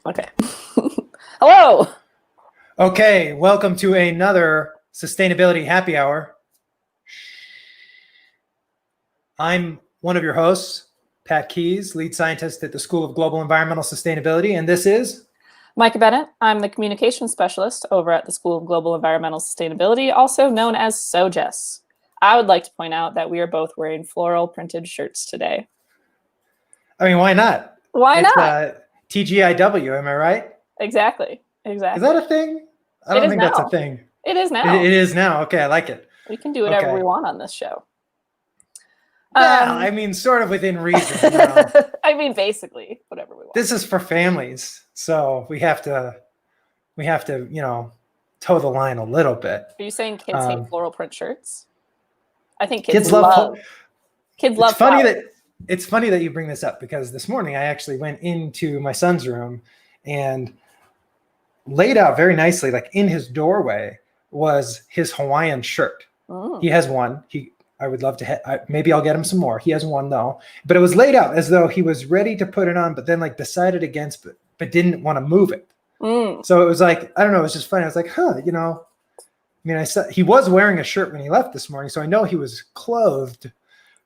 Okay. Hello. Okay, welcome to another Sustainability Happy Hour. I'm one of your hosts, Pat Keyes, lead scientist at the School of Global Environmental Sustainability, and this is Micah Bennett. I'm the communications specialist over at the School of Global Environmental Sustainability, also known as SoGES. I would like to point out that we are both wearing floral printed shirts today. I mean, why not? Why It's not? TGIW, am I right? Exactly. Is that a thing? I don't think that's a thing. It is now. It is now. Okay, I like it. We can do whatever we want on this show. Well, I mean, sort of within reason. I mean, basically, whatever we want. This is for families, so we have to, toe the line a little bit. Are you saying kids hate floral print shirts? I think kids love It's funny that you bring this up, because this morning I actually went into my son's room and laid out very nicely, like in his doorway, was his Hawaiian shirt. He has one. I would love to, maybe I'll get him some more. He has one though, but it was laid out as though he was ready to put it on, but then like decided against, but didn't want to move it. So it was like, I don't know, it was just funny. I was like, I saw he was wearing a shirt when he left this morning, so I know he was clothed,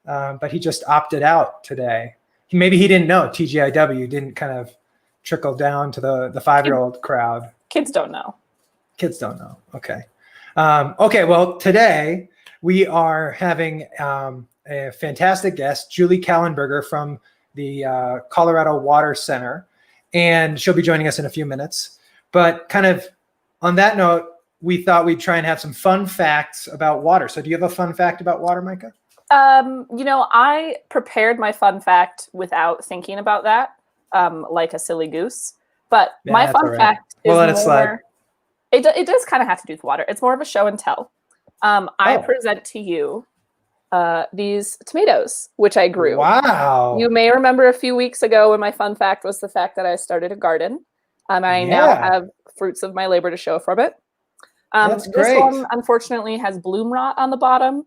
but he just opted out today. Maybe he didn't know TGIW didn't kind of trickle down to the 5-year-old crowd. Kids don't know. Kids don't know. Okay. Okay. Well, today we are having a fantastic guest, Julie Kallenberger from the Colorado Water Center, and she'll be joining us in a few minutes. But kind of on that note, we thought we'd try and have some fun facts about water. So do you have a fun fact about water, Micah? I prepared my fun fact without thinking about that, like a silly goose. But my fun fact is it does kind of have to do with water. It's more of a show and tell. I present to you these tomatoes, which I grew. Wow. You may remember a few weeks ago when my fun fact was the fact that I started a garden. I now have fruits of my labor to show from it. That's great. This one, unfortunately, has bloom rot on the bottom,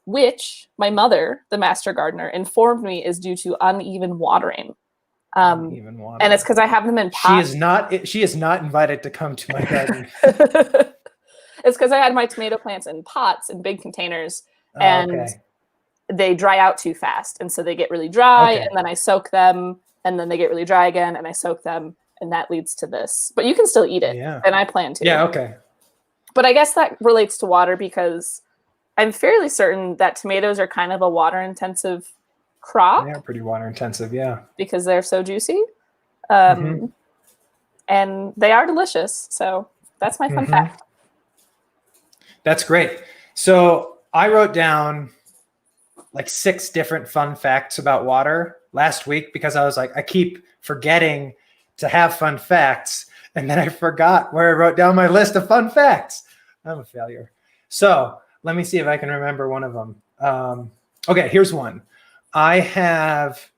which my mother, the master gardener, informed me is due to uneven watering. And it's because I have them in pots. She is not invited to come to my garden. It's because I had my tomato plants in pots in big containers, and they dry out too fast. And so they get really dry, and then I soak them, and then they get really dry again, and I soak them, and that leads to this. But you can still eat it, and I plan to. Yeah, okay. But I guess that relates to water, because I'm fairly certain that tomatoes are kind of a water-intensive crop. They're pretty water-intensive, yeah. Because they're so juicy. And they are delicious. So that's my fun fact. That's great. So I wrote down like 6 different fun facts about water last week, because I was like, I keep forgetting to have fun facts. And then I forgot where I wrote down my list of fun facts. I'm a failure. So let me see if I can remember one of them. Okay, here's one. I have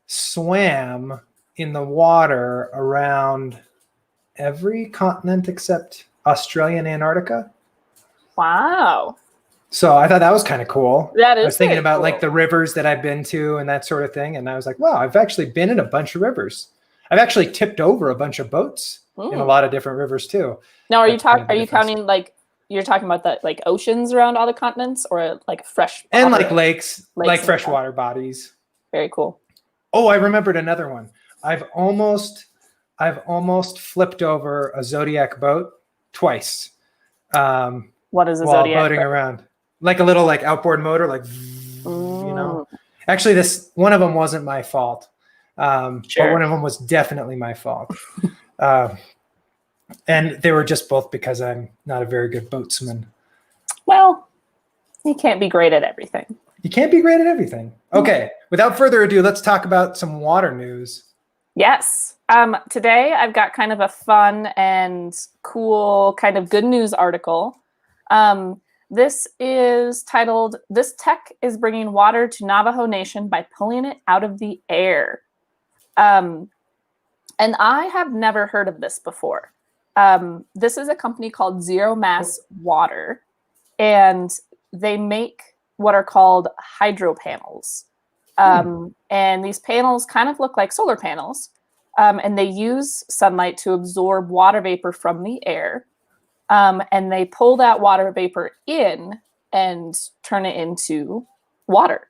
swam in the water around every continent except Australia and Antarctica. Wow. So I thought that was kind of cool. That is. I was thinking about like the rivers that I've been to and that sort of thing. And I was like, wow, I've actually been in a bunch of rivers. I've actually tipped over a bunch of boats in a lot of different rivers too. Now, are you counting like, you're talking about the like oceans around all the continents, or like fresh and like lakes like freshwater bodies? Very cool. Oh, I remembered another one. I've almost flipped over a Zodiac boat twice. What is a while Zodiac boating boat? Around, like a little like outboard motor, like Actually, one of them wasn't my fault, but one of them was definitely my fault. And they were just both because I'm not a very good boatsman. Well, you can't be great at everything. You can't be great at everything. Okay, without further ado, let's talk about some water news. Yes. Today I've got kind of a fun and cool kind of good news article. This is titled, "This Tech is Bringing Water to Navajo Nation by Pulling It Out of the Air." And I have never heard of this before. This is a company called Zero Mass Water, and they make what are called hydro panels. And these panels kind of look like solar panels, and they use sunlight to absorb water vapor from the air, and they pull that water vapor in and turn it into water.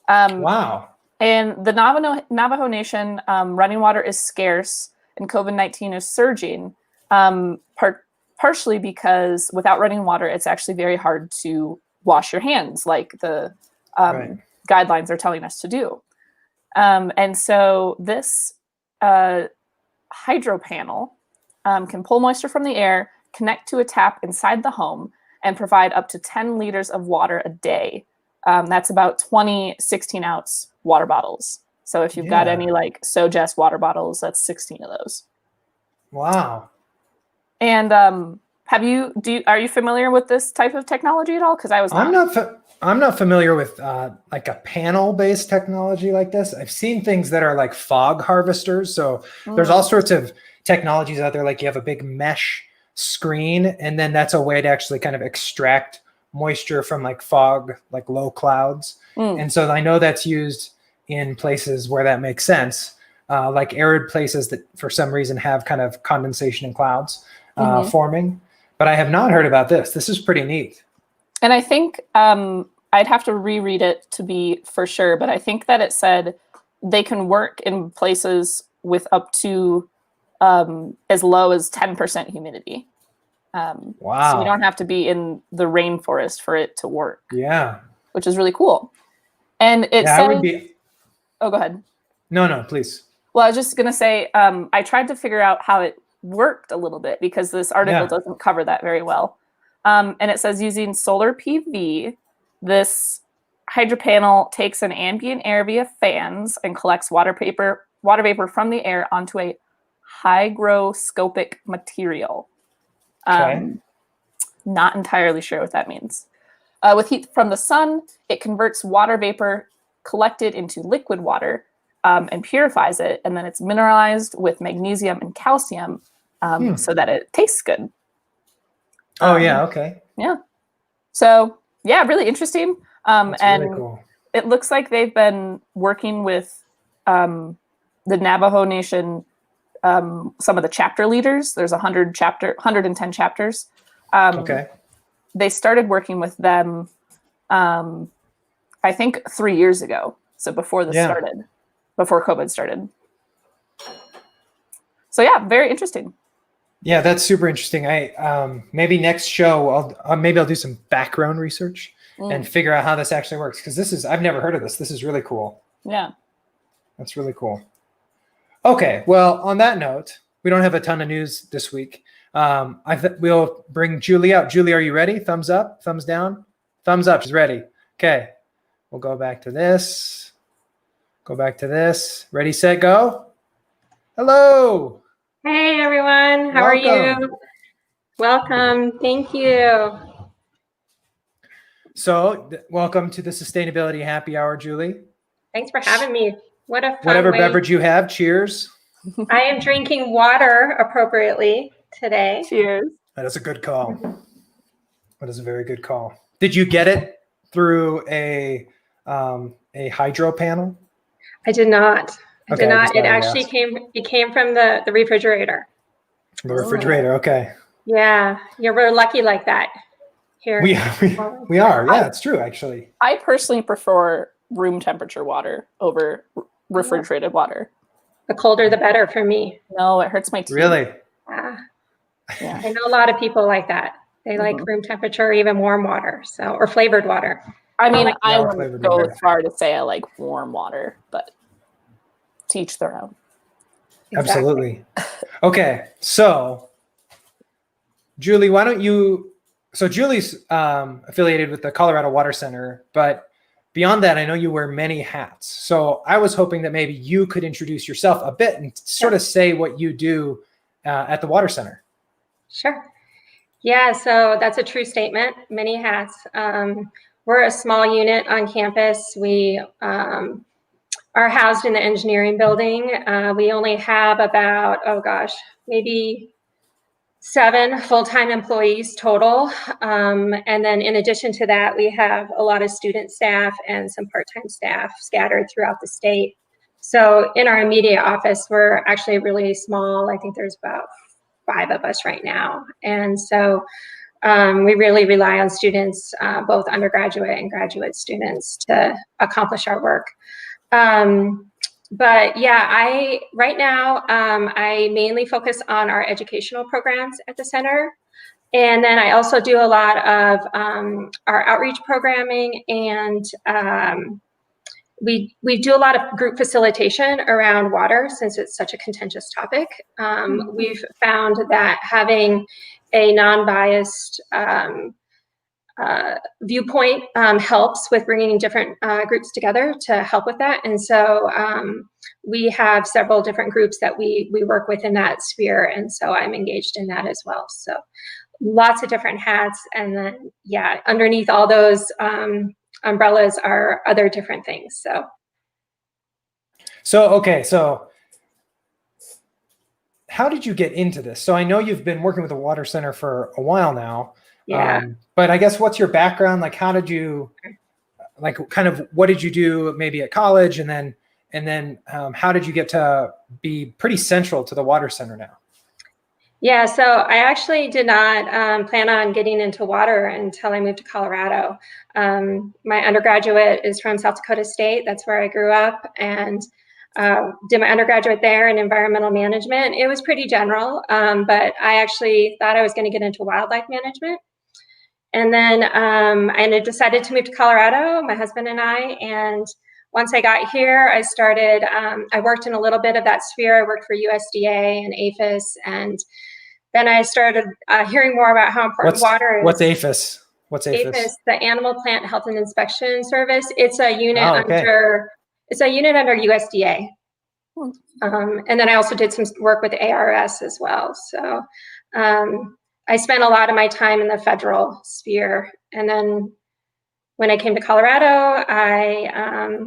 Wow. And the Navajo Nation, running water is scarce, and COVID-19 is surging, partially because without running water, it's actually very hard to wash your hands, like the guidelines are telling us to do. And so this hydro panel can pull moisture from the air, connect to a tap inside the home, and provide up to 10 liters of water a day. That's about 20 16-ounce water bottles. So if you've got any like SoGES water bottles, that's 16 of those. Wow. And are you familiar with this type of technology at all? Because I was not. I'm not familiar with like a panel-based technology like this. I've seen things that are like fog harvesters. So there's all sorts of technologies out there. Like you have a big mesh screen, and then that's a way to actually kind of extract moisture from like fog, like low clouds. And so I know that's used in places where that makes sense, like arid places that for some reason have kind of condensation and clouds forming. But I have not heard about this. This is pretty neat. And I think I'd have to reread it to be for sure, but I think that it said they can work in places with up to as low as 10% humidity. Wow. So you don't have to be in the rainforest for it to work. Yeah. Which is really cool. And it said, oh, go ahead. No, please. Well, I was just going to say, I tried to figure out how it worked a little bit because this article doesn't cover that very well. And it says using solar PV, this hydro panel takes an ambient air via fans and collects water vapor from the air onto a hygroscopic material. Not entirely sure what that means. With heat from the sun, it converts water vapor collected into liquid water and purifies it, and then it's mineralized with magnesium and calcium so that it tastes good. Okay. Yeah. So, yeah, really interesting. That's and really cool. It looks like they've been working with the Navajo Nation, some of the chapter leaders. There's 110 chapters. They started working with them, I think 3 years ago. So before this started, before COVID started. So yeah, very interesting. Yeah, that's super interesting. I maybe next show I'll do some background research and figure out how this actually works, because I've never heard of this. This is really cool. Yeah, that's really cool. Okay, well, on that note, we don't have a ton of news this week. We'll bring Julie out. Julie, are you ready? Thumbs up, thumbs down, thumbs up. She's ready. Okay, we'll go back to this. Go back to this. Ready, set, go. Hello. Hey everyone, how are you? Welcome, thank you. So, welcome to the Sustainability Happy Hour, Julie. Thanks for having me. What a fun Whatever beverage you have, cheers. I am drinking water appropriately today. Cheers. That is a good call. That is a very good call. Did you get it through a hydro panel? I did not. I did not. It actually ask. came from the refrigerator. The refrigerator, okay. Yeah, we're lucky like that here. We are. Yeah, it's true, actually. I personally prefer room temperature water over refrigerated water. The colder, the better for me. No, it hurts my teeth. Really? Yeah. I know a lot of people like that. They like room temperature, or even warm water, or flavored water. I mean, I wouldn't go as far to say I like warm water, but to each their own. Exactly. Absolutely. Okay, so Julie, so Julie's affiliated with the Colorado Water Center, but beyond that, I know you wear many hats. So I was hoping that maybe you could introduce yourself a bit and sort of say what you do at the Water Center. Sure. Yeah, so that's a true statement. Many hats. We're a small unit on campus. We are housed in the engineering building. We only have about, maybe 7 full-time employees total. And then in addition to that, we have a lot of student staff and some part-time staff scattered throughout the state. So in our immediate office, we're actually really small. I think there's about 5 of us right now. And so we really rely on students, both undergraduate and graduate students, to accomplish our work. But yeah, right now, I mainly focus on our educational programs at the center. And then I also do a lot of our outreach programming, and we do a lot of group facilitation around water, since it's such a contentious topic. We've found that having a non-biased viewpoint helps with bringing different groups together to help with that. And so we have several different groups that we work with in that sphere, and so I'm engaged in that as well. So lots of different hats, and then yeah, underneath all those umbrellas are other different things. Okay, so how did you get into this? So I know you've been working with the Water Center for a while now. Yeah. But I guess, what's your background? Like, how did you, like, kind of, what did you do maybe at college, and then how did you get to be pretty central to the Water Center now? Yeah, so I actually did not plan on getting into water until I moved to Colorado. My undergraduate is from South Dakota State. That's where I grew up, and did my undergraduate there in environmental management. It was pretty general, but I actually thought I was going to get into wildlife management. And then I decided to move to Colorado, my husband and I. And once I got here, I started, I worked in a little bit of that sphere. I worked for USDA and APHIS. And then I started hearing more about how important water is. What's APHIS? What's APHIS? APHIS, the Animal Plant Health and Inspection Service. It's a unit under USDA. And then I also did some work with ARS as well. So I spent a lot of my time in the federal sphere. And then when I came to Colorado, I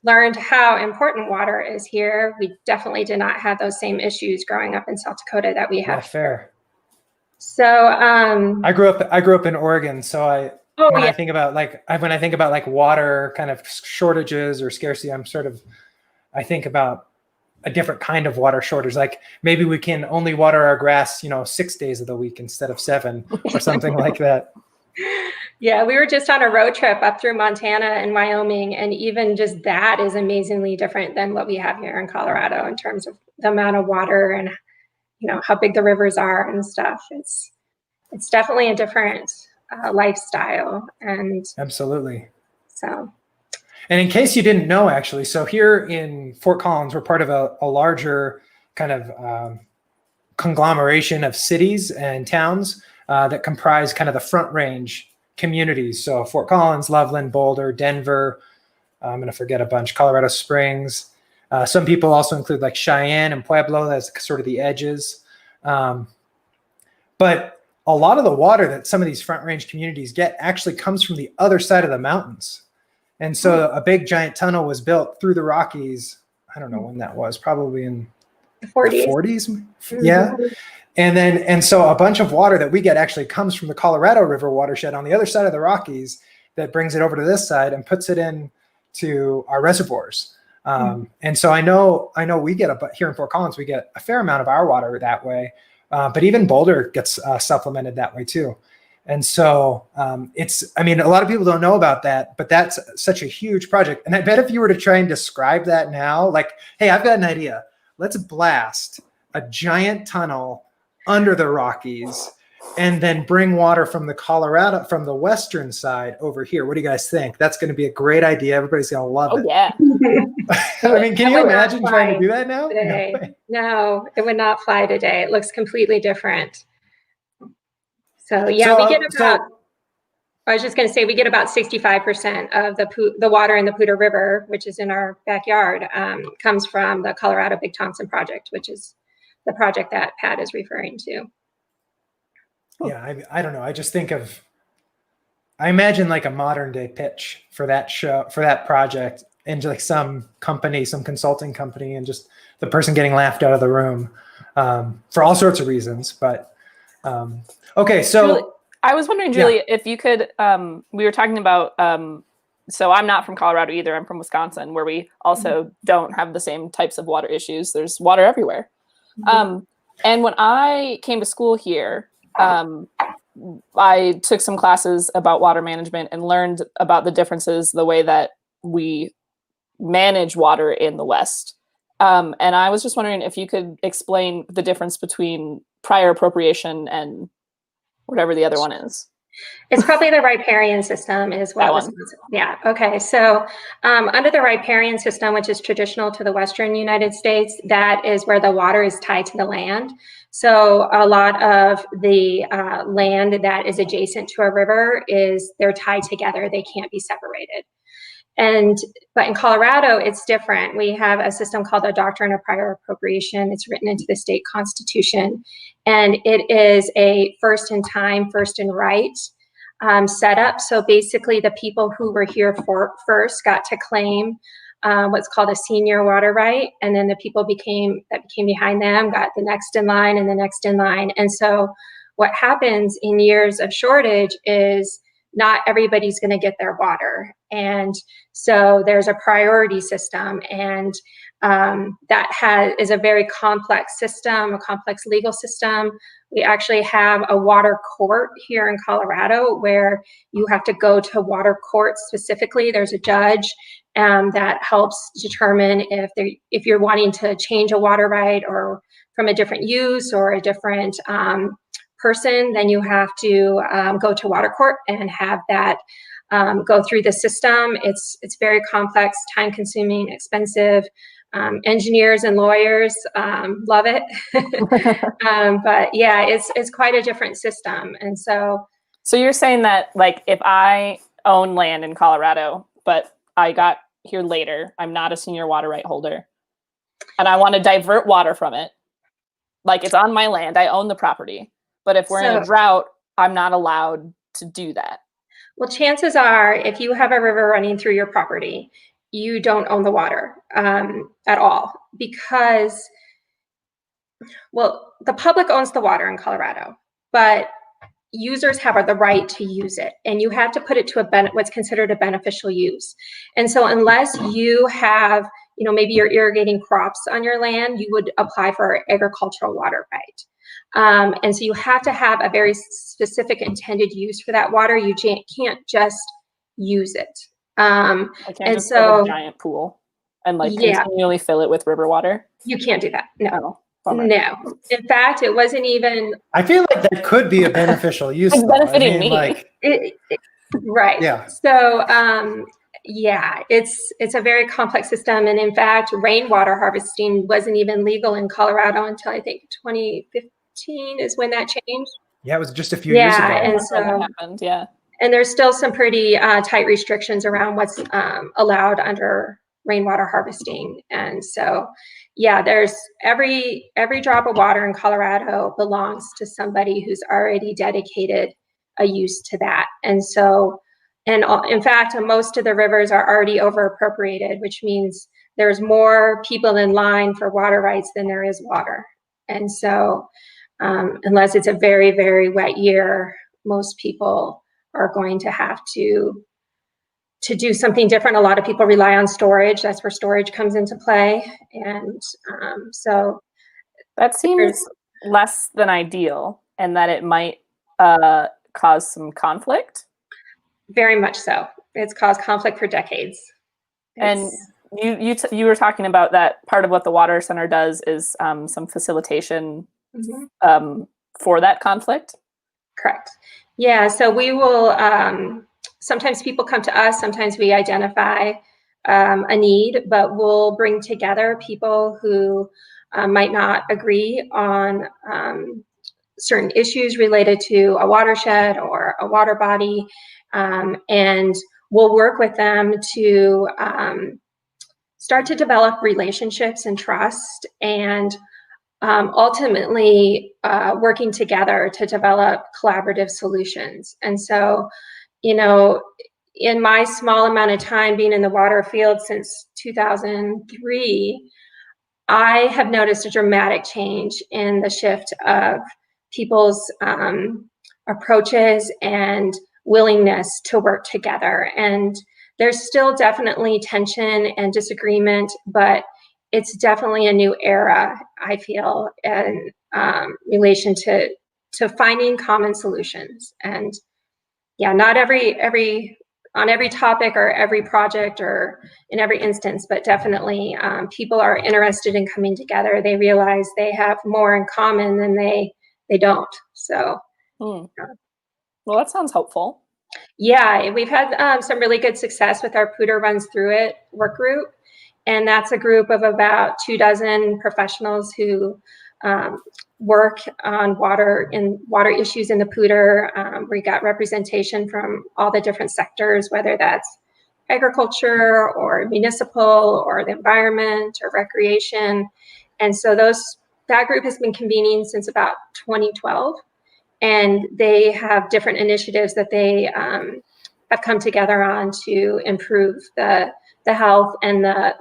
learned how important water is here. We definitely did not have those same issues growing up in South Dakota that we have. Yeah, fair. So I grew up in Oregon, so I think about like water kind of shortages or scarcity, I think about a different kind of water shortage. Like, maybe we can only water our grass, 6 days of the week instead of 7, or something like that. Yeah, we were just on a road trip up through Montana and Wyoming, and even just that is amazingly different than what we have here in Colorado in terms of the amount of water and how big the rivers are and stuff. It's definitely a different lifestyle. And absolutely. So. And in case you didn't know, actually, so here in Fort Collins, we're part of a larger kind of conglomeration of cities and towns that comprise kind of the Front Range communities. So Fort Collins, Loveland, Boulder, Denver, I'm going to forget a bunch, Colorado Springs. Some people also include like Cheyenne and Pueblo, that's sort of the edges. But a lot of the water that some of these Front Range communities get actually comes from the other side of the mountains. And so a big giant tunnel was built through the Rockies. I don't know when that was, probably in the 40s. Mm-hmm. Yeah. And so a bunch of water that we get actually comes from the Colorado River watershed on the other side of the Rockies, that brings it over to this side and puts it in to our reservoirs. And so I know we get here in Fort Collins, we get a fair amount of our water that way. But even Boulder gets supplemented that way too. And so a lot of people don't know about that, but that's such a huge project. And I bet if you were to try and describe that now, like, hey, I've got an idea. Let's blast a giant tunnel under the Rockies and then bring water from the western side over here. What do you guys think? That's going to be a great idea. Everybody's going to love it. Yeah. I mean, can you imagine trying to do that now? No, it would not fly today. It looks completely different. So yeah, we get about, I was just going to say, we get about 65% of the water in the Poudre River, which is in our backyard, comes from the Colorado Big Thompson Project, which is the project that Pat is referring to. Yeah, I don't know. I just I imagine like a modern day pitch for that project, and like some consulting company, and just the person getting laughed out of the room for all sorts of reasons. But okay, so Julie, I was wondering, Julie, if you could, we were talking about so I'm not from Colorado either. I'm from Wisconsin, where we also don't have the same types of water issues. There's water everywhere. And when I came to school here, I took some classes about water management and learned about the differences, the way that we manage water in the West. And I was just wondering if you could explain the difference between prior appropriation and whatever the other one is. It's probably the riparian system is what was, yeah. Okay. So under the riparian system, which is traditional to the Western United States, that is where the water is tied to the land. So a lot of the land that is adjacent to a river they're tied together. They can't be separated. But in Colorado, it's different. We have a system called the Doctrine of Prior Appropriation. It's written into the state constitution, and it is a first in time, first in right setup. So basically, the people who were here first got to claim what's called a senior water right, and then the people that became behind them got the next in line and the next in line. And so what happens in years of shortage is not everybody's going to get their water. And so there's a priority system, and that is a very complex system, a complex legal system. We actually have a water court here in Colorado where you have to go to water court specifically. There's a judge that helps determine if you're wanting to change a water right or from a different use or a different person, then you have to go to water court and have that go through the system. It's very complex, time consuming, expensive. Engineers and lawyers love it. But yeah, it's quite a different system. And so you're saying that, like, if I own land in Colorado, but I got here later, I'm not a senior water right holder, and I want to divert water from it, like, it's on my land, I own the property. But if we're in a drought, I'm not allowed to do that. Well, chances are, if you have a river running through your property, you don't own the water at all, because, well, the public owns the water in Colorado, but users have the right to use it, and you have to put it to what's considered a beneficial use. And so unless you have, maybe you're irrigating crops on your land, you would apply for agricultural water right. And so you have to have a very specific intended use for that water. You can't just use it. I can't just build a giant pool and continually fill it with river water. You can't do that. No. No. In fact, it wasn't even. I feel like that could be a beneficial use. It's benefiting me. Right. Yeah. So, yeah, it's a very complex system. And in fact, rainwater harvesting wasn't even legal in Colorado until I think 2015 is when that changed. Yeah, it was just a few years ago. And so that happened. Yeah. And there's still some pretty tight restrictions around what's allowed under rainwater harvesting. And so, yeah, there's every drop of water in Colorado belongs to somebody who's already dedicated a use to that. And so, in fact, most of the rivers are already over appropriated, which means there's more people in line for water rights than there is water. And so, unless it's a very, very wet year, most people are going to have to do something different. A lot of people rely on storage. That's where storage comes into play. And so that seems less than ideal, and that it might cause some conflict. Very much so. It's caused conflict for decades. And you were talking about that part of what the Water Center does is some facilitation for that conflict. Correct. Yeah. So we will. Sometimes people come to us. Sometimes we identify a need, but we'll bring together people who might not agree on certain issues related to a watershed or a water body. And we'll work with them to start to develop relationships and trust, and ultimately working together to develop collaborative solutions. And so, in my small amount of time being in the water field since 2003, I have noticed a dramatic change in the shift of people's approaches and willingness to work together. And there's still definitely tension and disagreement, but it's definitely a new era, I feel, in relation to finding common solutions. And yeah, not on every topic or every project or in every instance, but definitely people are interested in coming together. They realize they have more in common than they don't. So, Well, that sounds hopeful. yeah, we've had some really good success with our Pooter Runs Through It work group. And that's a group of about 24 professionals who work on water issues in the Pooter. We got representation from all the different sectors, whether that's agriculture or municipal or the environment or recreation. And so that group has been convening since about 2012. And they have different initiatives that they have come together on to improve the health and the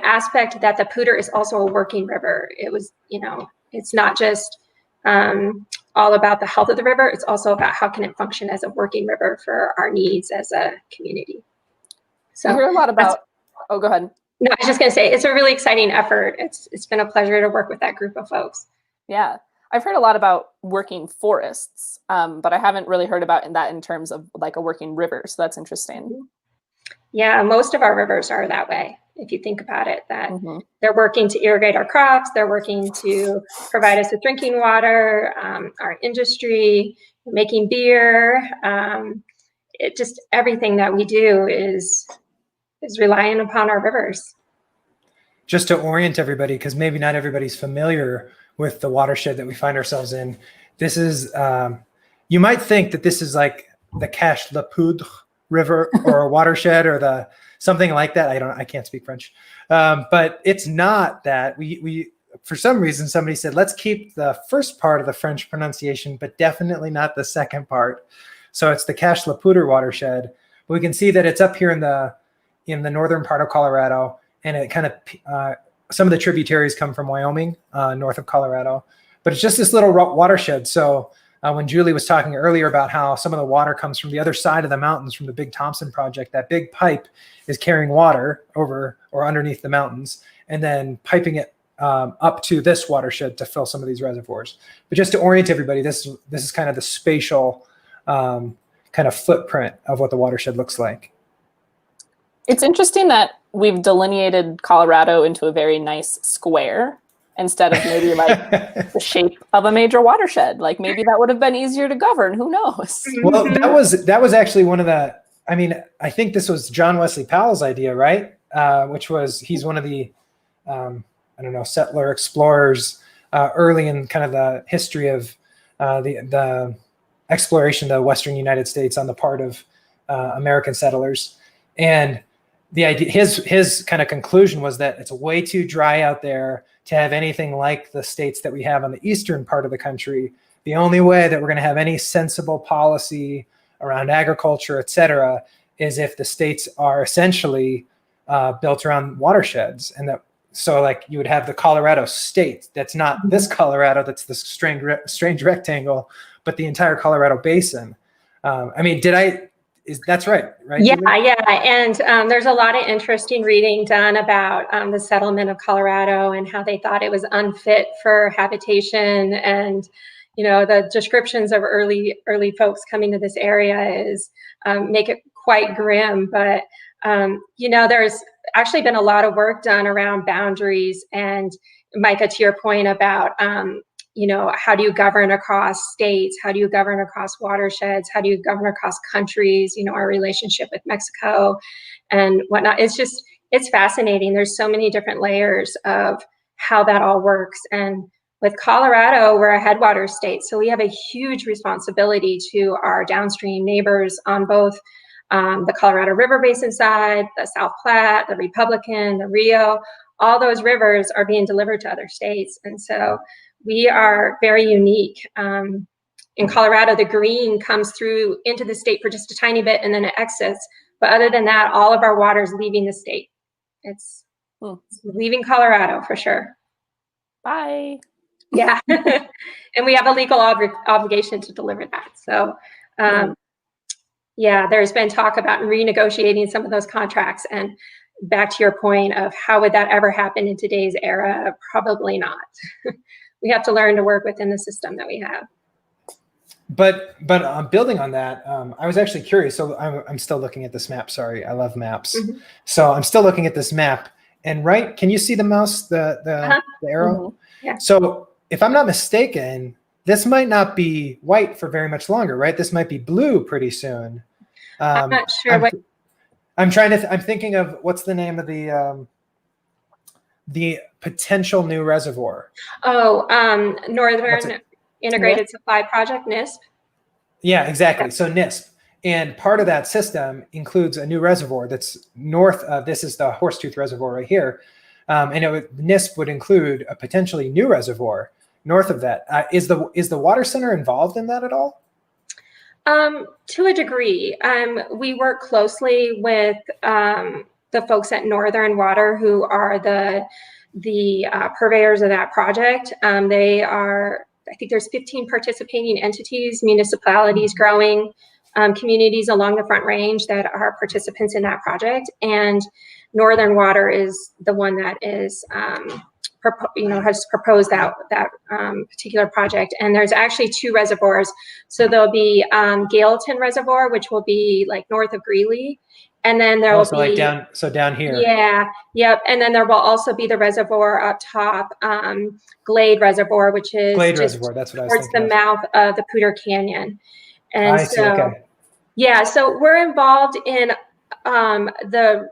aspect that the Pooter is also a working river. It was, it's not just all about the health of the river. It's also about how can it function as a working river for our needs as a community. So I hear a lot about, oh, go ahead. No, I was just going to say, it's a really exciting effort. It's been a pleasure to work with that group of folks. Yeah. I've heard a lot about working forests, but I haven't really heard about that in terms of like a working river. So that's interesting. Yeah, most of our rivers are that way. If you think about it, that they're working to irrigate our crops, they're working to provide us with drinking water, our industry, making beer. Just everything that we do is relying upon our rivers. Just to orient everybody, because maybe not everybody's familiar with the watershed that we find ourselves in. This is, you might think that this is like the Cache la Poudre River or a watershed or the something like that. I can't speak French, but it's not that. We for some reason somebody said let's keep the first part of the French pronunciation, but definitely not the second part. So it's the Cache la Poudre watershed. We can see that it's up here in the northern part of Colorado, and it kind of some of the tributaries come from Wyoming, north of Colorado, but it's just this little watershed. So when Julie was talking earlier about how some of the water comes from the other side of the mountains from the Big Thompson project, that big pipe is carrying water over or underneath the mountains and then piping it up to this watershed to fill some of these reservoirs. But just to orient everybody, this is kind of the spatial kind of footprint of what the watershed looks like. It's interesting that we've delineated Colorado into a very nice square instead of maybe like the shape of a major watershed. Like maybe that would have been easier to govern. Who knows? Well, that was actually one of the, I think this was John Wesley Powell's idea, right? Which was, he's one of the, settler explorers early in kind of the history of the exploration of the Western United States on the part of American settlers. And the idea, his kind of conclusion was that it's way too dry out there to have anything like the states that we have on the eastern part of the country. The only way that we're going to have any sensible policy around agriculture, et cetera, is if the states are essentially built around watersheds. And that, so like you would have the Colorado state, that's not this Colorado, that's this strange rectangle, but the entire Colorado basin. That's right? Yeah, Julie? yeah. And there's a lot of interesting reading done about the settlement of Colorado and how they thought it was unfit for habitation. And, the descriptions of early folks coming to this area make it quite grim. But, there's actually been a lot of work done around boundaries. And Micah, to your point about, how do you govern across states? How do you govern across watersheds? How do you govern across countries? Our relationship with Mexico and whatnot. It's fascinating. There's so many different layers of how that all works. And with Colorado, we're a headwater state. So we have a huge responsibility to our downstream neighbors on both the Colorado River Basin side, the South Platte, the Republican, the Rio. All those rivers are being delivered to other states. And so we are very unique. In Colorado, the green comes through into the state for just a tiny bit and then it exits. But other than that, all of our water is leaving the state. It's leaving Colorado for sure. Bye. Yeah. And we have a legal obligation to deliver that. So Yeah, there's been talk about renegotiating some of those contracts. And back to your point of how would that ever happen in today's era? Probably not. We have to learn to work within the system that we have. But building on that, I was actually curious. So I'm still looking at this map. Sorry, I love maps. Mm-hmm. So I'm still looking at this map. And right, can you see the mouse, the arrow? Mm-hmm. Yeah. So if I'm not mistaken, this might not be white for very much longer, right? This might be blue pretty soon. I'm not sure I'm trying to. I'm thinking of what's the name of the potential new reservoir. Oh, Northern Integrated Supply Project, NISP. Yeah, exactly. So NISP, and part of that system includes a new reservoir that's north of. This is the Horsetooth Reservoir right here, and NISP would include a potentially new reservoir north of that. Is the water center involved in that at all? To a degree. We work closely with the folks at Northern Water, who are the purveyors of that project. They are, I think there's 15 participating entities, municipalities growing, communities along the Front Range that are participants in that project. And Northern Water is the one that is has proposed that particular project. And there's actually two reservoirs. So there'll be Gailton Reservoir, which will be like north of Greeley. And then there will be like down here. Yeah, yep. And then there will also be the reservoir up top, Glade Reservoir, which is Glade Reservoir. That's what I was towards thinking. The mouth of the Poudre Canyon. And I see, okay. Yeah, so we're involved in the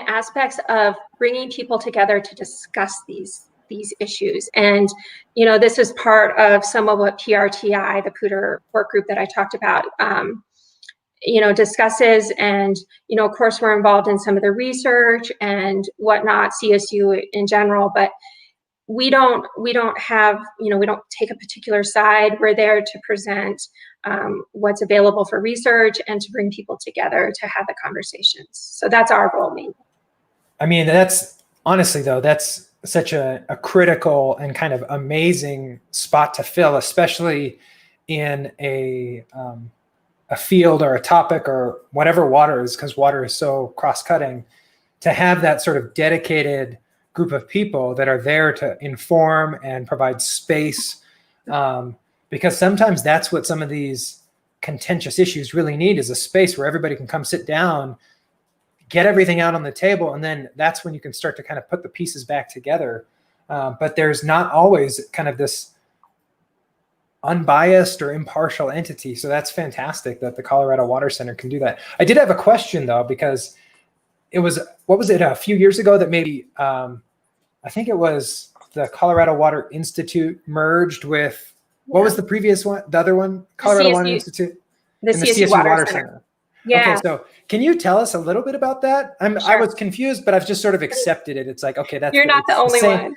aspects of bringing people together to discuss these issues. And, this is part of some of what PRTI, the Poudre work group that I talked about, discusses. And, of course, we're involved in some of the research and whatnot, CSU in general, but we don't have, we don't take a particular side. We're there to present what's available for research and to bring people together to have the conversations. So that's our role mainly. I mean, that's honestly though, that's such a critical and kind of amazing spot to fill, especially in a field or a topic or whatever water is, because water is so cross-cutting, to have that sort of dedicated group of people that are there to inform and provide space, because sometimes that's what some of these contentious issues really need, is a space where everybody can come sit down, get everything out on the table, and then that's when you can start to kind of put the pieces back together. But there's not always kind of this unbiased or impartial entity. So that's fantastic that the Colorado Water Center can do that. I did have a question though, because it was, what was it, a few years ago that maybe, I think it was the Colorado Water Institute merged with, what was the previous one? The other one? Colorado Water Institute? The CSU Water Center. Yeah. Okay, so can you tell us a little bit about that? Sure. I was confused, but I've just sort of accepted it. It's like, okay, that's You're not the only one.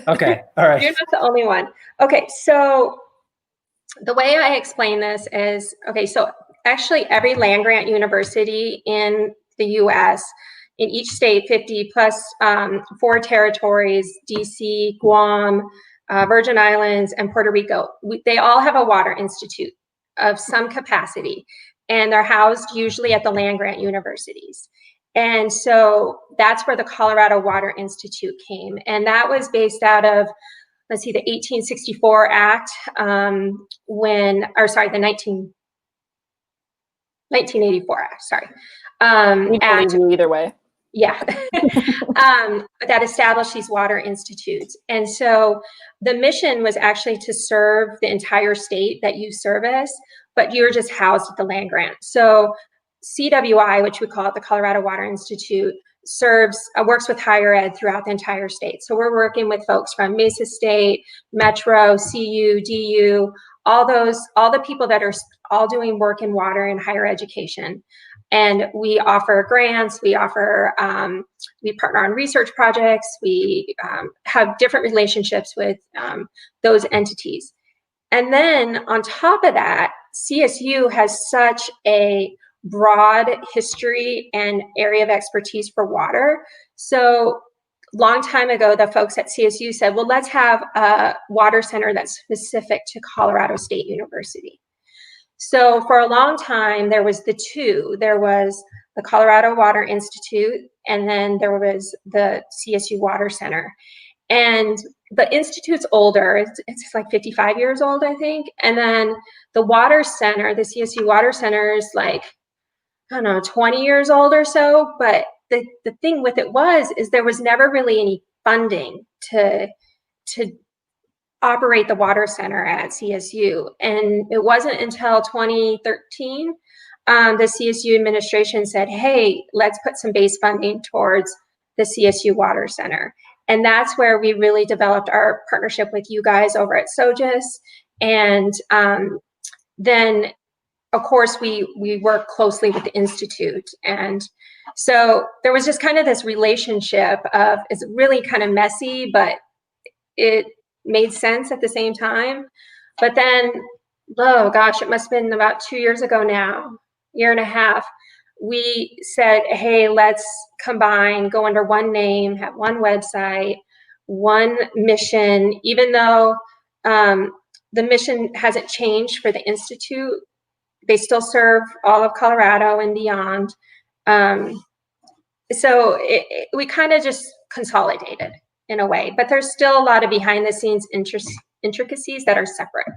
Okay, all right. You're not the only one. Okay, so the way I explain this is, okay, so actually every land-grant university in the US, in each state, 50 plus 4 territories, DC, Guam, Virgin Islands, and Puerto Rico, they all have a water institute of some capacity, and they're housed usually at the land-grant universities. And so that's where the Colorado Water Institute came. And that was based out of, let's see, the 1864 Act, the 1984 Act, sorry. We believe you either way. Yeah, that established these water institutes. And so the mission was actually to serve the entire state that you service, but you're just housed at the land grant. So CWI, which we call it the Colorado Water Institute, works with higher ed throughout the entire state. So we're working with folks from Mesa State, Metro, CU, DU, all the people that are all doing work in water in higher education. And we offer grants, we partner on research projects, we have different relationships with those entities. And then on top of that, CSU has such a broad history and area of expertise for water. So long time ago, the folks at CSU said, well, let's have a water center that's specific to Colorado State University. So for a long time, there was the two. There was the Colorado Water Institute, and then there was the CSU Water Center. And the Institute's older, it's like 55 years old, I think. And then the Water Center, the CSU Water Center is like, I don't know, 20 years old or so. But the thing with it is there was never really any funding to operate the Water Center at CSU. And it wasn't until 2013 the CSU administration said, hey, let's put some base funding towards the CSU Water Center. And that's where we really developed our partnership with you guys over at SoGES. And then, of course, we work closely with the Institute. And so there was just kind of this relationship of, it's really kind of messy, but it made sense at the same time. But then, oh gosh, it must have been about 2 years ago now, year and a half, we said, hey, let's combine, go under one name, have one website, one mission, even though the mission hasn't changed for the Institute. They still serve all of Colorado and beyond. So we kind of just consolidated in a way, but there's still a lot of behind the scenes intricacies that are separate.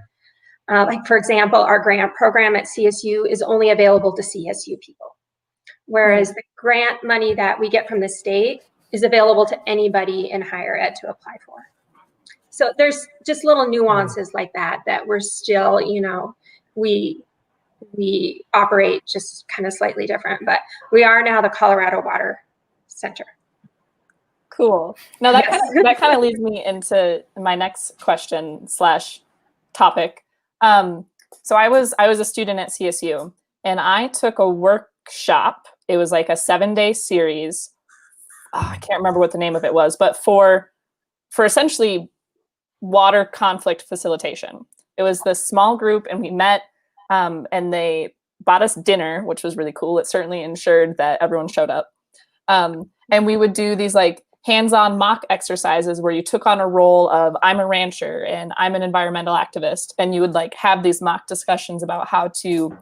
Like, for example, our grant program at CSU is only available to CSU people, whereas the grant money that we get from the state is available to anybody in higher ed to apply for. So there's just little nuances like that we're still, you know, we operate just kind of slightly different, but we are now the Colorado Water Center. Cool. Now that kind of leads me into my next question / topic. So I was a student at CSU, and I took a workshop. It was like a 7-day series. I can't remember what the name of it was, but for essentially water conflict facilitation. It was this small group, and we met, and they bought us dinner, which was really cool. It certainly ensured that everyone showed up. And we would do these like hands-on mock exercises where you took on a role of, I'm a rancher and I'm an environmental activist, and you would like have these mock discussions about how to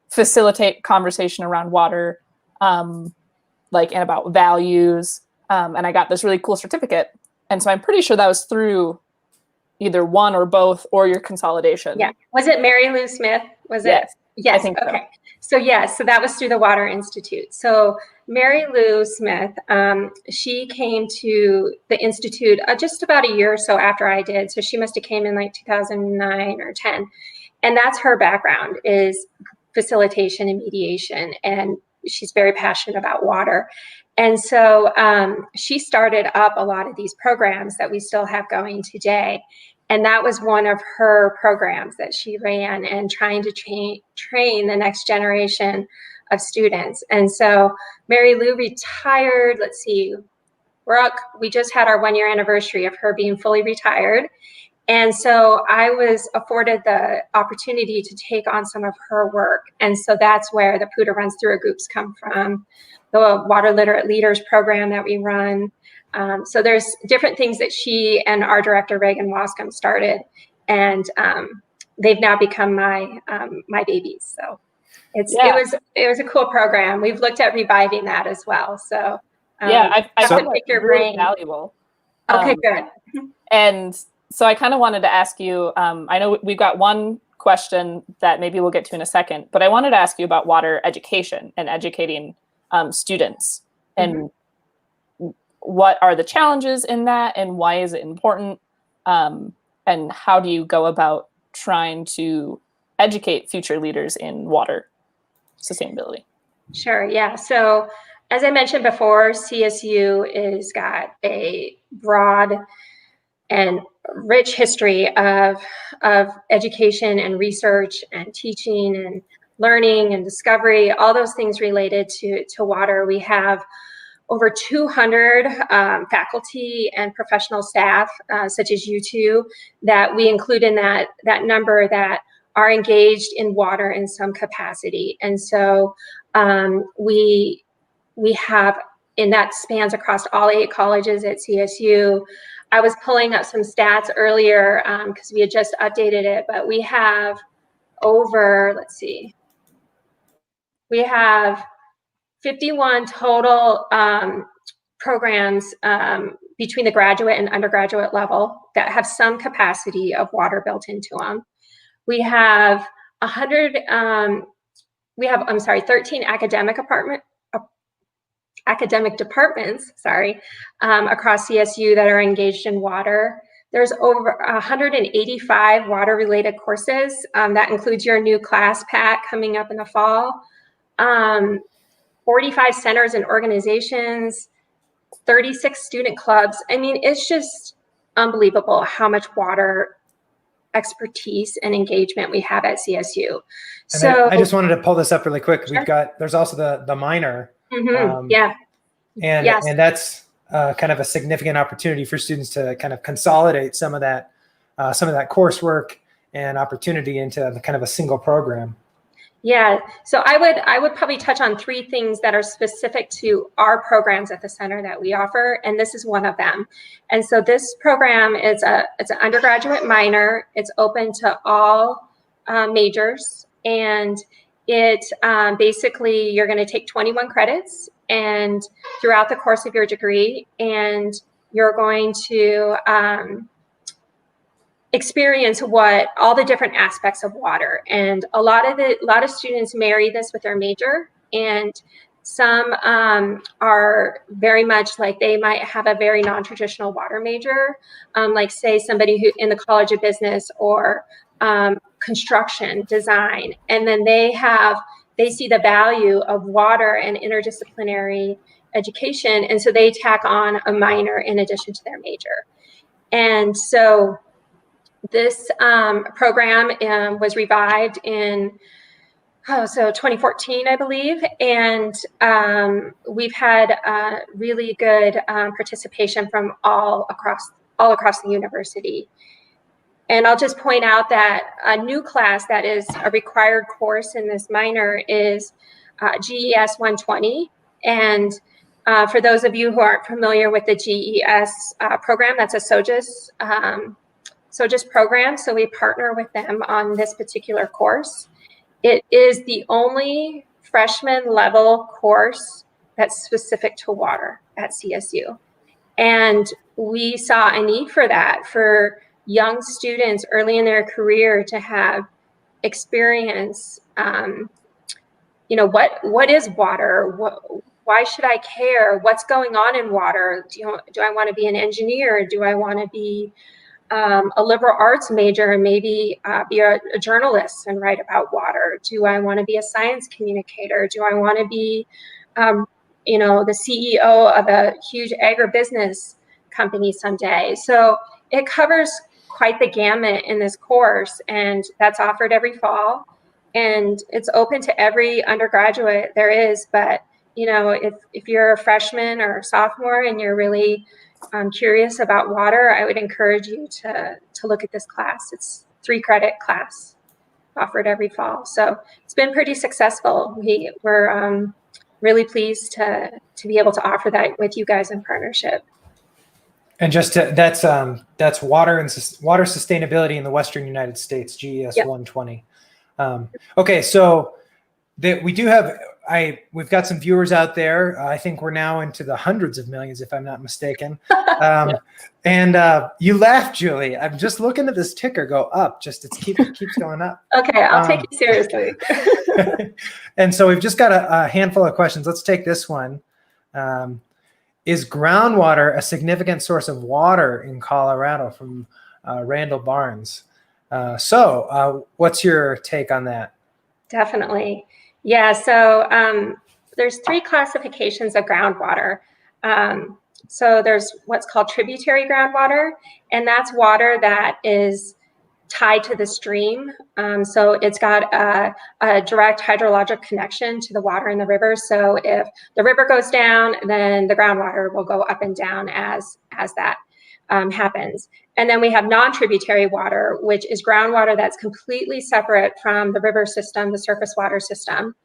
facilitate conversation around water, like, and about values. And I got this really cool certificate. And so I'm pretty sure that was through either one or both, or your consolidation. Yeah. Was it Mary Lou Smith? Was it? Yes. I think okay. So yes, so that was through the Water Institute. So Mary Lou Smith, she came to the Institute just about a year or so after I did. So she must have came in like 2009 or 10. And that's her background, is facilitation and mediation. And she's very passionate about water. And so she started up a lot of these programs that we still have going today. And that was one of her programs that she ran, and trying to train the next generation of students. And so Mary Lou retired, let's see, we just had our 1-year anniversary of her being fully retired. And so I was afforded the opportunity to take on some of her work. And so that's where the PUTA Runs Through It groups come from, the Water Literate Leaders program that we run. So there's different things that she and our director, Reagan Wascom, started. And they've now become my babies. So it was a cool program. We've looked at reviving that as well. So I found pick your really brain. Valuable. Okay, good. And so I kind of wanted to ask you, I know we've got one question that maybe we'll get to in a second, but I wanted to ask you about water education and educating students, and what are the challenges in that, and why is it important, and how do you go about trying to educate future leaders in water sustainability? Sure, yeah. So as I mentioned before, CSU has got a broad and rich history of education and research and teaching and learning and discovery, all those things related to water. We have over 200 faculty and professional staff, such as you two, that we include in that number, that are engaged in water in some capacity. And so we have, and that spans across all 8 colleges at CSU. I was pulling up some stats earlier because we had just updated it, but we have over, let's see, we have 51 total programs between the graduate and undergraduate level that have some capacity of water built into them. We have 13 academic departments, across CSU that are engaged in water. There's over 185 water-related courses. That includes your new class pack coming up in the fall. 45 centers and organizations, 36 student clubs. I mean, it's just unbelievable how much water expertise and engagement we have at CSU. And so I just wanted to pull this up really quick. Sure. There's also the minor. Yeah. And Yes. and that's kind of a significant opportunity for students to kind of consolidate some of that coursework and opportunity into kind of a single program. Yeah, so I would probably touch on 3 things that are specific to our programs at the center that we offer, and this is one of them. And so this program is it's an undergraduate minor. It's open to all majors, and it basically you're going to take 21 credits and throughout the course of your degree, and you're going to experience what all the different aspects of water. And a lot of students marry this with their major, and some are very much like they might have a very non-traditional water major, like say somebody who in the College of Business or construction design, and then they see the value of water and interdisciplinary education, and so they tack on a minor in addition to their major. And so this program was revived in 2014, I believe, and we've had really good participation from all across the university. And I'll just point out that a new class that is a required course in this minor is GES 120. And for those of you who aren't familiar with the GES program, that's a SoGES program, so we partner with them on this particular course. It is the only freshman level course that's specific to water at CSU. And we saw a need for that, for young students early in their career to have experience, what is water? Why should I care? What's going on in water? Do I want to be an engineer? Do I want to be a liberal arts major and maybe be a journalist and write about water? Do I want to be a science communicator? Do I want to be, the CEO of a huge agribusiness company someday? So it covers quite the gamut in this course, and that's offered every fall. And it's open to every undergraduate there is. But if you're a freshman or a sophomore and you're really curious about water, I would encourage you to look at this class. It's 3-credit class offered every fall. So it's been pretty successful. We're really pleased to be able to offer that with you guys in partnership. And that's water and water sustainability in the Western United States, GES 120. Okay, so we do have. We've got some viewers out there. I think we're now into the hundreds of millions, if I'm not mistaken. And you laughed, Julie. I'm just looking at this ticker go up. It keeps going up. Okay, I'll take you seriously. And so we've just got a handful of questions. Let's take this one. Is groundwater a significant source of water in Colorado? From Randall Barnes. So what's your take on that? Definitely. Yeah, so there's 3 classifications of groundwater. So there's what's called tributary groundwater, and that's water that is tied to the stream. So it's got a direct hydrologic connection to the water in the river. So if the river goes down, then the groundwater will go up and down as that happens. And then we have non-tributary water, which is groundwater that's completely separate from the river system, the surface water system.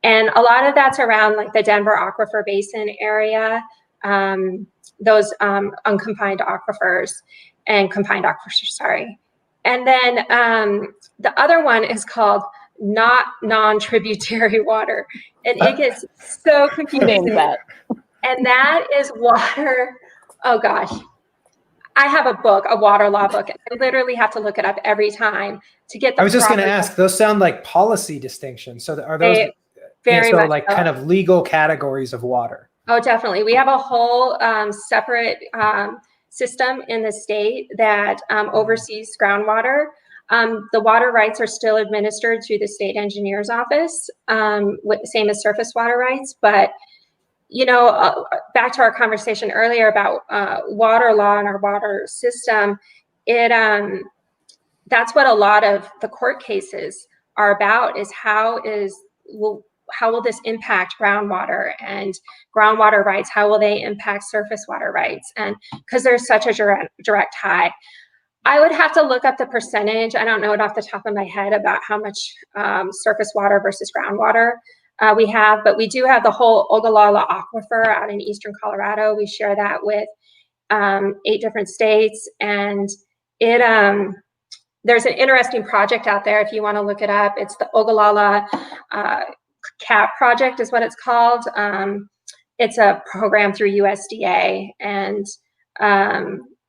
And a lot of that's around like the Denver Aquifer Basin area, those unconfined aquifers and confined aquifers, sorry. And then the other one is called not non-tributary water. And it gets so confusing. That. And that is water. Oh gosh. I have a book, a water law book. I literally have to look it up every time to get the I was just going to ask, those sound like policy distinctions. So are those very much like kind of legal categories of water? Oh, definitely. We have a whole separate system in the state that oversees groundwater. The water rights are still administered through the state engineer's office, same as surface water rights. But, you know, back to our conversation earlier about water law and our water system, that's what a lot of the court cases are about, is how will this impact groundwater and groundwater rights? How will they impact surface water rights? And because there's such a direct tie. I would have to look up the percentage. I don't know it off the top of my head about how much surface water versus groundwater we have, but we do have the whole Ogallala Aquifer out in eastern Colorado. We share that with 8 different states, and there's an interesting project out there if you want to look it up. It's the Ogallala CAP project is what it's called. It's a program through USDA, and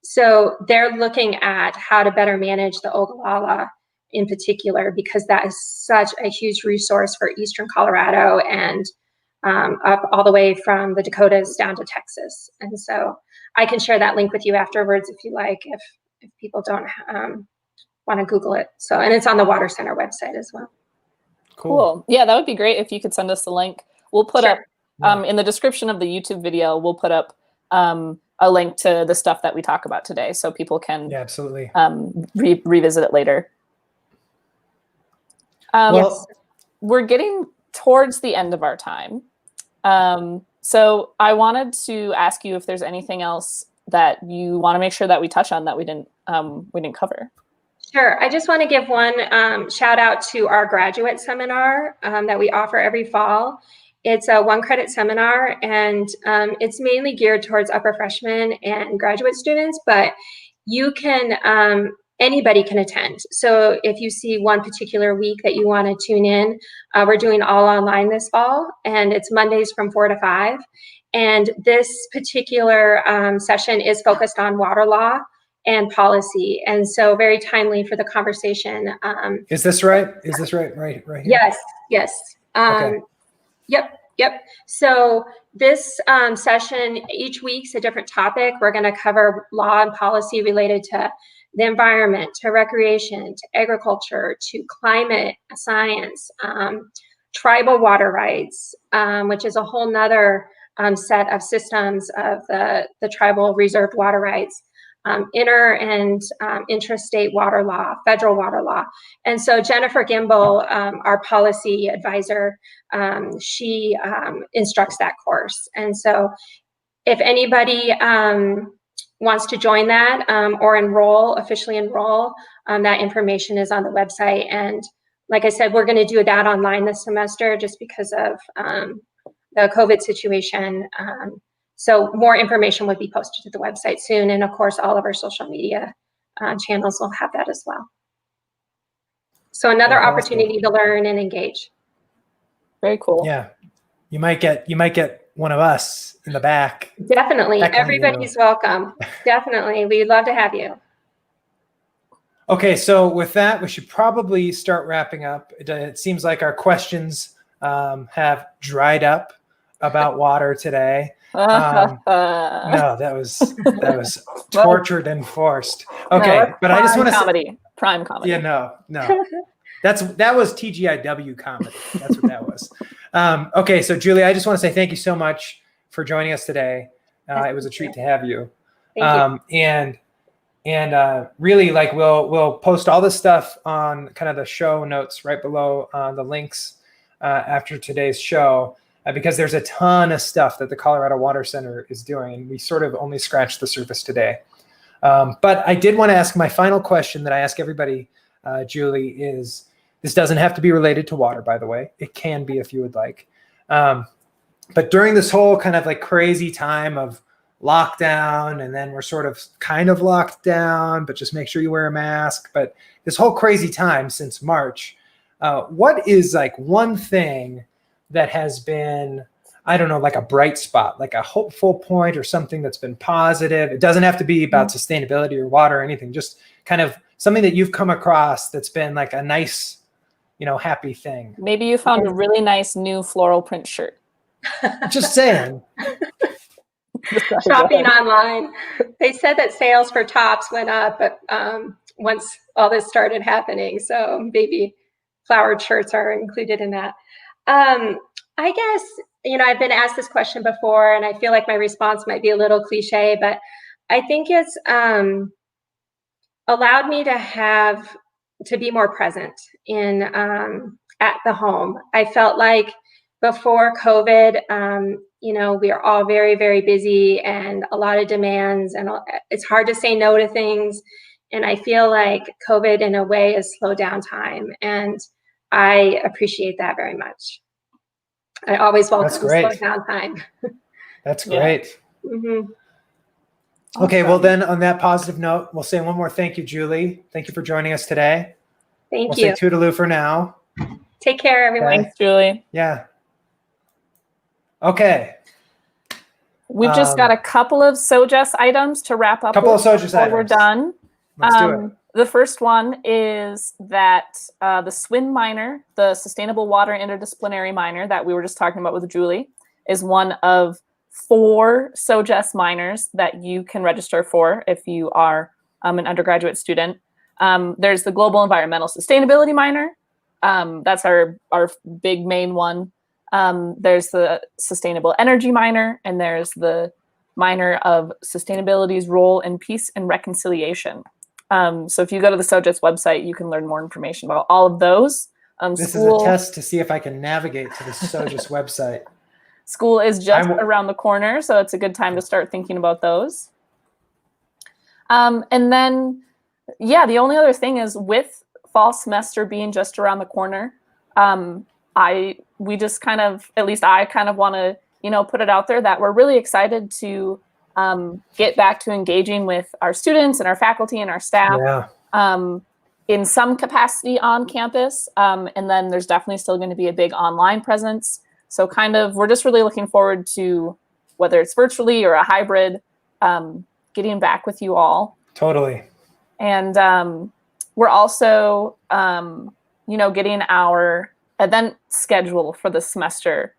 so they're looking at how to better manage the Ogallala in particular, because that is such a huge resource for eastern Colorado and up all the way from the Dakotas down to Texas. And so I can share that link with you afterwards if you like, if people don't want to Google it. So, and it's on the Water Center website as well. Cool. Yeah, that would be great if you could send us the link. We'll put up in the description of the YouTube video, we'll put up a link to the stuff that we talk about today, so people can absolutely revisit it later. Well, we're getting towards the end of our time. So I wanted to ask you if there's anything else that you want to make sure that we touch on that we didn't cover. Sure. I just want to give one shout out to our graduate seminar that we offer every fall. It's a 1-credit seminar, and it's mainly geared towards upper freshmen and graduate students, but you can, anybody can attend. So if you see one particular week that you want to tune in, we're doing all online this fall, and it's Mondays from 4 to 5. And this particular session is focused on water law and policy, and so very timely for the conversation. Is this right? Is this right here? Yes, yes. Okay. Yep. So this session, each week's a different topic. We're going to cover law and policy related to the environment, to recreation, to agriculture, to climate science, tribal water rights, which is a whole nother set of systems of the tribal reserved water rights, inter and intrastate water law, federal water law. And so Jennifer Gimbel, our policy advisor, she instructs that course. And so if anybody wants to join that or officially enroll, that information is on the website. And like I said, we're going to do that online this semester just because of the COVID situation. So more information would be posted to the website soon. And of course, all of our social media channels will have that as well. So another opportunity to learn and engage. Very cool. Yeah. You might get one of us in the back. Definitely. Everybody's welcome. Definitely. We'd love to have you. Okay. So with that, we should probably start wrapping up. It seems like our questions have dried up about water today. No, that was tortured and forced. Okay, no, but I just want to say prime comedy. Yeah, no. That was TGIW comedy. That's what that was. Okay, so Julie, I just want to say thank you so much for joining us today. It was a treat to have you. Thank you. And really, like we'll post all this stuff on kind of the show notes right below the links after today's show. Because there's a ton of stuff that the Colorado Water Center is doing, and we sort of only scratched the surface today. But I did want to ask my final question that I ask everybody, Julie, is this doesn't have to be related to water, by the way. It can be if you would like. But during this whole kind of like crazy time of lockdown, and then we're sort of kind of locked down, but just make sure you wear a mask. But this whole crazy time since March, what is like one thing that has been, I don't know, like a bright spot, like a hopeful point or something that's been positive? It doesn't have to be about sustainability or water or anything, just kind of something that you've come across that's been like a nice, happy thing. Maybe you found a really nice new floral print shirt. Just saying. Shopping online. They said that sales for tops went up, but once all this started happening, so baby flowered shirts are included in that. I guess, I've been asked this question before, and I feel like my response might be a little cliche, but I think it's allowed me to be more present in at the home. I felt like before COVID, we are all very, very busy and a lot of demands, and it's hard to say no to things. And I feel like COVID in a way has slowed down time, and I appreciate that very much. I always welcome slow down time. That's great. Mm-hmm. Okay, well then on that positive note, we'll say one more thank you, Julie. Thank you for joining us today. Thank you. We'll say toodaloo for now. Take care, everyone. Thanks, Julie. Yeah. Okay. We've just got a couple of SoGES items to wrap up. We're done. Let's do it. The first one is that the SWIN minor, the Sustainable Water Interdisciplinary minor that we were just talking about with Julie, is one of 4 SoGES minors that you can register for if you are an undergraduate student. There's the Global Environmental Sustainability minor. That's our big main one. There's the Sustainable Energy minor, and there's the minor of Sustainability's Role in Peace and Reconciliation. So if you go to the SoGES website, you can learn more information about all of those. This is a test to see if I can navigate to the SoGES website. School is just around the corner, so it's a good time to start thinking about those. And then, the only other thing is with fall semester being just around the corner, we just kind of, at least I kind of want to, put it out there that we're really excited to get back to engaging with our students and our faculty and our staff in some capacity on campus. And then there's definitely still going to be a big online presence. So we're just really looking forward to, whether it's virtually or a hybrid, getting back with you all. Totally. And we're also, getting our event schedule for the semester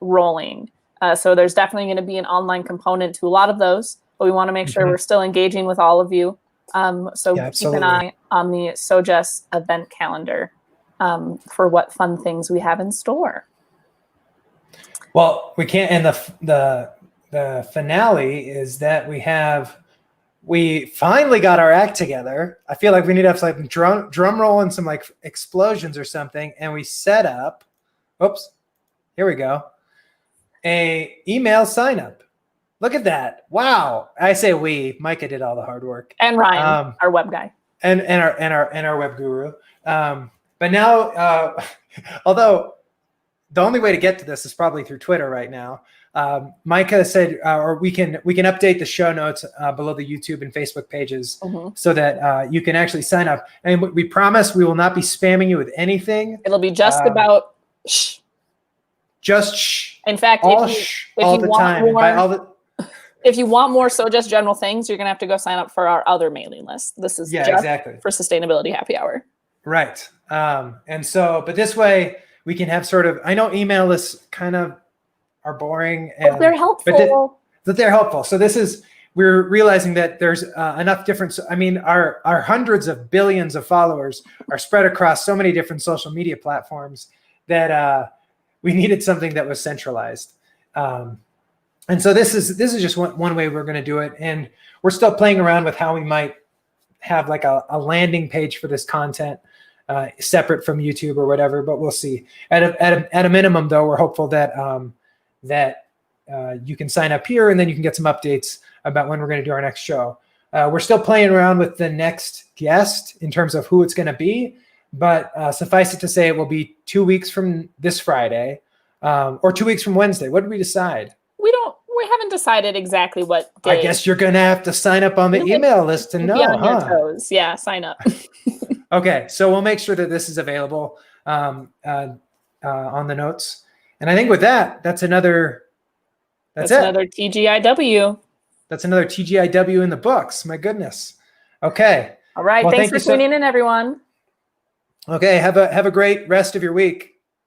rolling. So there's definitely going to be an online component to a lot of those, but we want to make sure we're still engaging with all of you. Keep an eye on the SoGES event calendar for what fun things we have in store. Well, we can't, and the finale is that we finally got our act together. I feel like we need to have like drum roll and some like explosions or something. And we set up, here we go, a email sign up. Look at that. Wow. I say Micah did all the hard work. And Ryan, our web guy. And our web guru. But now, although the only way to get to this is probably through Twitter right now. Micah said, or we can update the show notes below the YouTube and Facebook pages so that you can actually sign up. And we promise we will not be spamming you with anything. It'll be just about shh. Just shh. In fact, if you want more SoGES general things, you're going to have to go sign up for our other mailing list. This is just for Sustainability Happy Hour. Right. And so, but this way we can have sort of, I know email lists kind of are boring, but they're helpful. But they're helpful. So we're realizing that there's enough different, our hundreds of billions of followers are spread across so many different social media platforms that we needed something that was centralized. And so this is just one way we're going to do it. And we're still playing around with how we might have like a landing page for this content separate from YouTube or whatever, but we'll see. At a minimum, though, we're hopeful that you can sign up here and then you can get some updates about when we're going to do our next show. We're still playing around with the next guest in terms of who it's going to be, but suffice it to say it will be 2 weeks from this Friday or 2 weeks from Wednesday. What did we decide? We haven't decided exactly what day. I guess you're going to have to sign up on the email list to know, be on your huh? toes. Yeah, sign up. Okay, so we'll make sure that this is available on the notes. And I think with that, that's another TGIW. That's another TGIW in the books. My goodness. Okay. All right. Well, Thanks for tuning in, everyone. Okay. Have a great rest of your week.